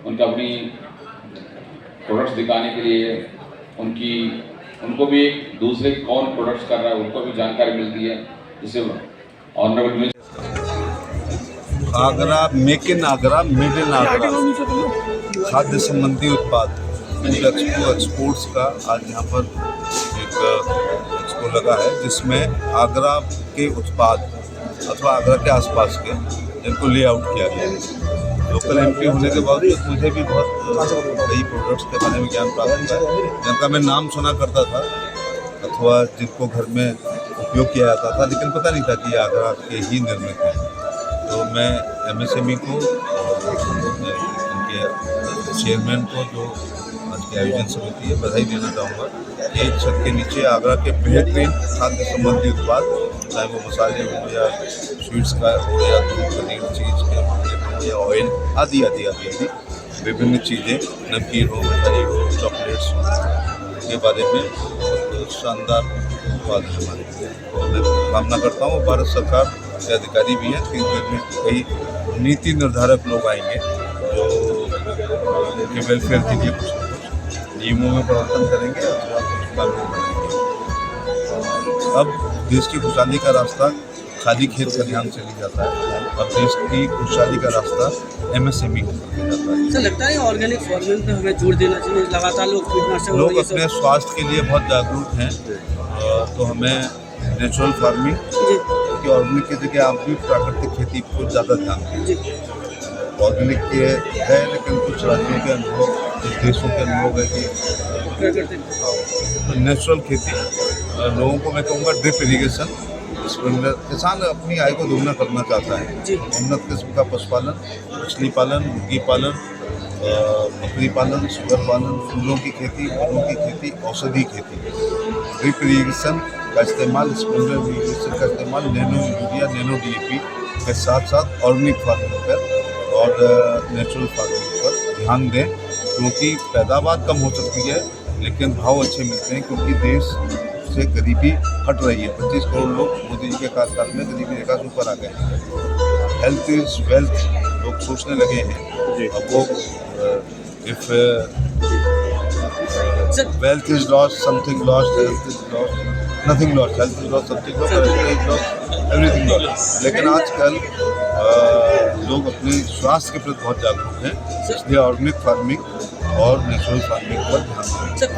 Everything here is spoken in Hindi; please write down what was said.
उनका अपनी प्रोडक्ट्स दिखाने के लिए उनको भी एक दूसरे कौन प्रोडक्ट्स कर रहा है उनको भी जानकारी मिलती है, जिससे honourable minister Agra make in Agra made in Agra खाद्य संबंधी उत्पाद फूड एक्सपोर्ट्स का आज यहाँ पर एक एक्सपो लगा है, जिसमें आगरा के उत्पाद अथवा आगरा के आसपास के जिनको लेआउट किया गया है। लोकल एमपी होने के बावजूद मुझे भी बहुत कई प्रोडक्ट्स के बारे में ज्ञान प्राप्त हुआ है, जिनका मैं नाम सुना करता था अथवा जिनको घर में उपयोग किया जाता था, लेकिन पता नहीं था कि आगरा के ही निर्मित हैं। तो मैं MSME को उनके चेयरमैन को, जो आज की आयोजन समिति है, बधाई देना चाहूँगा। एक छत के नीचे आगरा के बेहतरीन खाद्य संबंधी उत्पाद, चाहे वो मसाले हो या स्वीट्स का हो या दूध पनीर चीज़ के हो या ऑयल आदि आदि आदि आदि विभिन्न चीज़ें, नमकीन हो, मिठाई हो, चॉकलेट्स के बारे में बहुत शानदार उत्पाद हमारे। तो मैं कामना करता हूँ भारत सरकार के अधिकारी भी हैं, 3 दिन में कई नीति निर्धारक लोग आएंगे जो उनके वेलफेयर के लिए कुछ नियमों में परिवर्तन करेंगे और अब देश की खुशहाली का रास्ता खाली खेत खलिहान से ले जाता है, अब देश की खुशहाली का रास्ता MSME को ले जाता है। सर, लगता है ऑर्गेनिक फार्मिंग पे हमें जोर देना चाहिए। लगातार लोग अपने स्वास्थ्य के लिए बहुत जागरूक हैं, तो हमें नेचुरल फार्मिंग कि ऑर्गेनिक की जगह आप भी प्राकृतिक खेती को ज़्यादा ध्यान दें। ऑर्गेनिक के है, लेकिन कुछ राज्यों के अनुभव, कुछ देशों के अनुभव है कि तो नेचुरल खेती लोगों को मैं कहूँगा ड्रिप इरीगेशन, किसान अपनी आय को दोगुना करना चाहता है। उन्नत किस्म का पशुपालन, मछली पालन, मुर्गी पालन, बकरी पालन, सुगर पालन, फूलों की खेती, फलों की खेती, औषधि खेती, ड्रिप इरीगेशन का इस्तेमाल, स्प्रिंकलर इरीगेशन का इस्तेमाल, नैनो यूरिया, नैनो DAP के साथ साथ ऑर्गेनिक फार्मिंग पर और नेचुरल फार्मिंग पर ध्यान दें, क्योंकि पैदावार कम हो सकती है लेकिन भाव अच्छे मिलते हैं, क्योंकि देश से गरीबी हट रही है। 25 करोड़ लोग मोदी जी के कार्यकाल में गरीबी रेखा से ऊपर आ गए हैं। हेल्थ इज वेल्थ लोग सोचने लगे हैं। अब वो if wealth is lost, something lost, health is lost, nothing lost, health is lost, something lost, everything lost. लेकिन आजकल लोग अपने स्वास्थ्य के प्रति बहुत जागरूक हैं, इसलिए ऑर्गेनिक फार्मिंग और नेचुरल फार्मिंग पर ध्यान दें।